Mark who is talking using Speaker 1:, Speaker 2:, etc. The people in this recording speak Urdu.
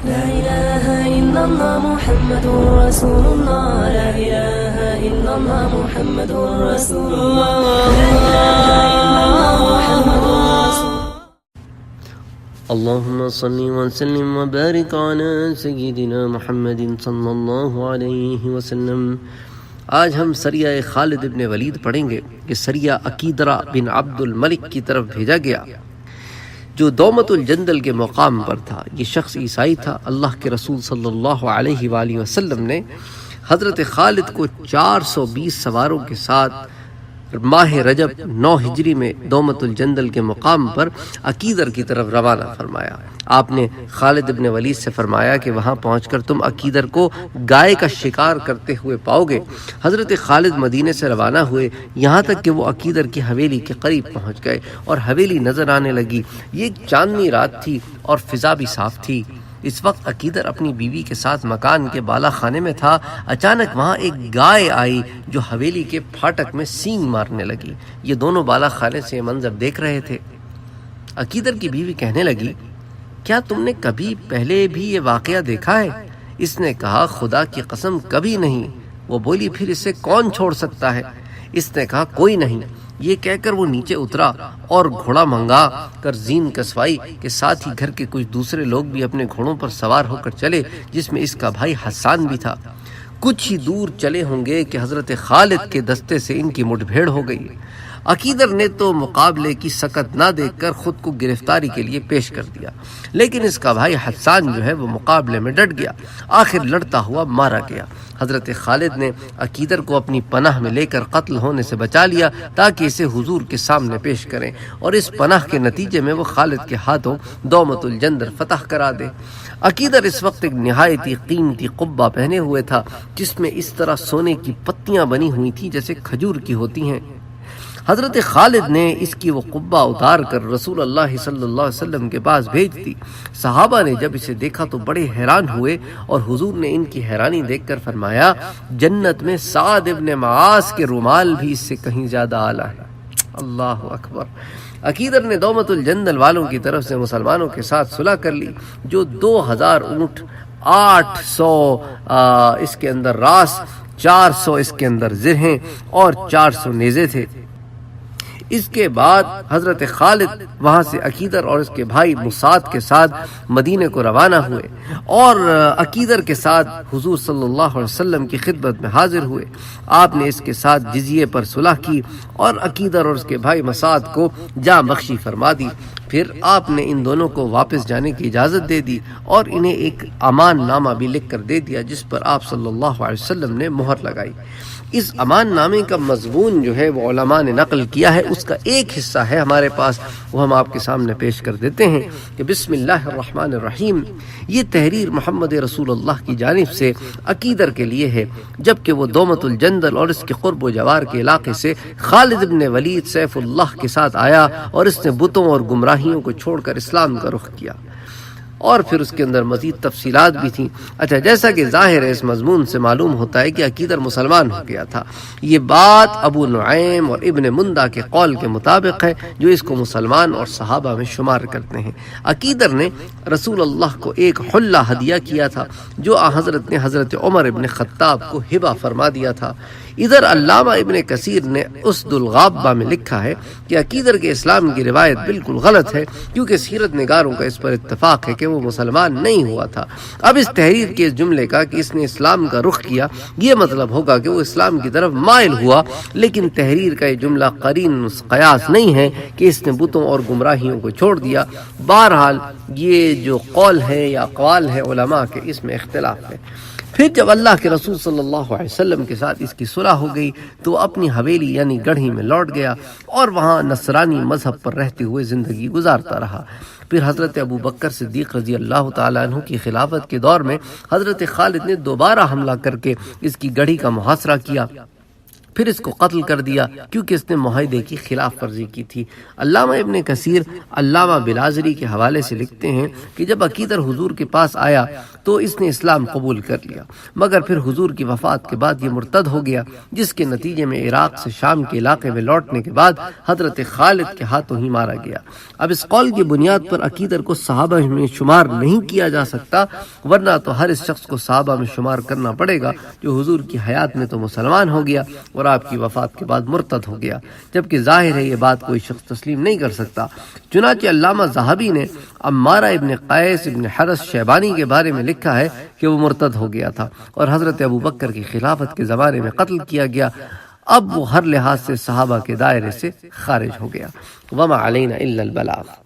Speaker 1: لا إله إلا الله محمد رسول الله لا إله إلا الله محمد رسول الله لا إله إلا الله محمد رسول الله
Speaker 2: اللهم صل وسلم وبارك على سيدنا محمد صلی اللہ علیہ وسلم۔ آج ہم سریہ خالد ابن ولید پڑھیں گے کہ سریہ عقیدرہ بن عبد الملک کی طرف بھیجا گیا جو دومت الجندل کے مقام پر تھا۔ یہ شخص عیسائی تھا۔ اللہ کے رسول صلی اللہ علیہ وآلہ وسلم نے حضرت خالد کو 420 سواروں کے ساتھ ماہ رجب 9 ہجری میں دومت الجندل کے مقام پر عقیدر کی طرف روانہ فرمایا۔ آپ نے خالد ابن ولید سے فرمایا کہ وہاں پہنچ کر تم عقیدر کو گائے کا شکار کرتے ہوئے پاؤ گے۔ حضرت خالد مدینے سے روانہ ہوئے یہاں تک کہ وہ عقیدر کی حویلی کے قریب پہنچ گئے اور حویلی نظر آنے لگی۔ یہ ایک چاندنی رات تھی اور فضا بھی صاف تھی۔ اس وقت عقیدر اپنی بیوی کے ساتھ مکان کے بالا خانے میں تھا۔ اچانک وہاں ایک گائے آئی جو حویلی کے پھاٹک میں سینگ مارنے لگی۔ یہ دونوں بالا خانے سے یہ منظر دیکھ رہے تھے۔ عقیدر کی بیوی کہنے لگی، کیا تم نے کبھی پہلے بھی یہ واقعہ دیکھا ہے؟ اس نے کہا، خدا کی قسم کبھی نہیں۔ وہ بولی، پھر اسے کون چھوڑ سکتا ہے؟ اس نے کہا، کوئی نہیں۔ یہ کہہ کر وہ نیچے اترا اور گھوڑا منگا کر زین کسوائی کے ساتھ ہی گھر کے کچھ دوسرے لوگ بھی اپنے گھوڑوں پر سوار ہو کر چلے، جس میں اس کا بھائی حسان بھی تھا۔ کچھ ہی دور چلے ہوں گے کہ حضرت خالد کے دستے سے ان کی مٹ بھیڑ ہو گئی۔ عقیدر نے تو مقابلے کی سکت نہ دیکھ کر خود کو گرفتاری کے لیے پیش کر دیا، لیکن اس کا بھائی حسان جو ہے وہ مقابلے میں ڈٹ گیا۔ آخر لڑتا ہوا مارا گیا۔ حضرت خالد نے عقیدر کو اپنی پناہ میں لے کر قتل ہونے سے بچا لیا تاکہ اسے حضور کے سامنے پیش کریں اور اس پناہ کے نتیجے میں وہ خالد کے ہاتھوں دومت الجندل فتح کرا دے۔ عقیدر اس وقت ایک نہایت ہی قیمتی قبہ پہنے ہوئے تھا جس میں اس طرح سونے کی پتیاں بنی ہوئی تھیں جیسے کھجور کی ہوتی ہیں۔ حضرت خالد نے اس کی وہ قبہ اتار کر رسول اللہ صلی اللہ علیہ وسلم کے پاس بھیج دی۔ صحابہ نے جب اسے دیکھا تو بڑے حیران ہوئے اور حضور نے ان کی حیرانی دیکھ کر فرمایا، جنت میں سعد ابن معاذ کے رومال بھی اس سے کہیں زیادہ اعلیٰ ہے۔ اللہ اکبر۔ عقیدر نے دومت الجندل والوں کی طرف سے مسلمانوں کے ساتھ صلح کر لی، جو 2000 اونٹ، 800 اس کے اندر راس، 400 اس کے اندر زرہیں اور 400 نیزے تھے۔ اس کے بعد حضرت خالد وہاں سے عقیدر اور اس کے بھائی مسعد کے ساتھ مدینے کو روانہ ہوئے اور عقیدر کے ساتھ حضور صلی اللہ علیہ وسلم کی خدمت میں حاضر ہوئے۔ آپ نے اس کے ساتھ جزیے پر صلح کی اور عقیدر اور اس کے بھائی مسعد کو جاں بخشی فرما دی۔ پھر آپ نے ان دونوں کو واپس جانے کی اجازت دے دی اور انہیں ایک امان نامہ بھی لکھ کر دے دیا جس پر آپ صلی اللہ علیہ وسلم نے مہر لگائی۔ اس امان نامے کا مضمون جو ہے وہ علماء نے نقل کیا ہے، اس کا ایک حصہ ہے ہمارے پاس، وہ ہم آپ کے سامنے پیش کر دیتے ہیں کہ بسم اللہ الرحمن الرحیم۔ یہ تحریر محمد رسول اللہ کی جانب سے عقیدر کے لیے ہے، جبکہ وہ دومت الجندل اور اس کے قرب و جوار کے علاقے سے خالد ابن ولید سیف اللہ کے ساتھ آیا اور اس نے بتوں اور گمراہیوں کو چھوڑ کر اسلام کا رخ کیا۔ اور پھر اس کے اندر مزید تفصیلات بھی تھیں۔ اچھا، جیسا کہ ظاہر ہے اس مضمون سے معلوم ہوتا ہے کہ عقیدر مسلمان ہو گیا تھا۔ یہ بات ابو نعیم اور ابن مندہ کے قول کے مطابق ہے جو اس کو مسلمان اور صحابہ میں شمار کرتے ہیں۔ عقیدر نے رسول اللہ کو ایک حلہ ہدیہ کیا تھا جو حضرت نے حضرت عمر ابن خطاب کو ہبہ فرما دیا تھا۔ ادھر علامہ ابن کثیر نے اسد الغابہ میں لکھا ہے کہ عقیدر کے اسلام کی روایت بالکل غلط ہے، کیونکہ سیرت نگاروں کا اس پر اتفاق ہے کہ وہ مسلمان نہیں ہوا تھا۔ اب اس تحریر کے اس جملے کا کہ اس نے اسلام کا رخ کیا، یہ مطلب ہوگا کہ وہ اسلام کی طرف مائل ہوا، لیکن تحریر کا یہ جملہ قرین قیاس نہیں ہے کہ اس نے بتوں اور گمراہیوں کو چھوڑ دیا۔ بہرحال یہ جو قول ہے یا اقوال ہے علماء کے، اس میں اختلاف ہے۔ پھر جب اللہ کے رسول صلی اللہ علیہ وسلم کے ساتھ اس کی صلح ہو گئی تو وہ اپنی حویلی یعنی گڑھی میں لوٹ گیا اور وہاں نصرانی مذہب پر رہتے ہوئے زندگی گزارتا رہا۔ پھر حضرت ابو بکر صدیق رضی اللہ تعالیٰ عنہ کی خلافت کے دور میں حضرت خالد نے دوبارہ حملہ کر کے اس کی گڑھی کا محاصرہ کیا پھر اس کو قتل کر دیا کیونکہ اس نے معاہدے کی خلاف ورزی کی تھی۔ علامہ ابن کثیر علامہ بلازری کے حوالے سے لکھتے ہیں کہ جب عقیدر حضور کے پاس آیا تو اس نے اسلام قبول کر لیا، مگر پھر حضور کی وفات کے بعد یہ مرتد ہو گیا، جس کے نتیجے میں عراق سے شام کے علاقے میں لوٹنے کے بعد حضرت خالد کے ہاتھوں ہی مارا گیا۔ اب اس قول کی بنیاد پر عقیدر کو صحابہ میں شمار نہیں کیا جا سکتا، ورنہ تو ہر اس شخص کو صحابہ میں شمار کرنا پڑے گا جو حضور کی حیات میں تو مسلمان ہو گیا اور آپ کی وفات کے بعد مرتد ہو گیا، جبکہ ظاہر ہے یہ بات کوئی شخص تسلیم نہیں کر سکتا۔ چنانچہ علامہ ذہبی نے عمارہ ابن قیس ابن حرس شیبانی کے بارے میں لکھا ہے کہ وہ مرتد ہو گیا تھا اور حضرت ابوبکر کی خلافت کے زمانے میں قتل کیا گیا، اب وہ ہر لحاظ سے صحابہ کے دائرے سے خارج ہو گیا۔ وما علینا الا البلاغ۔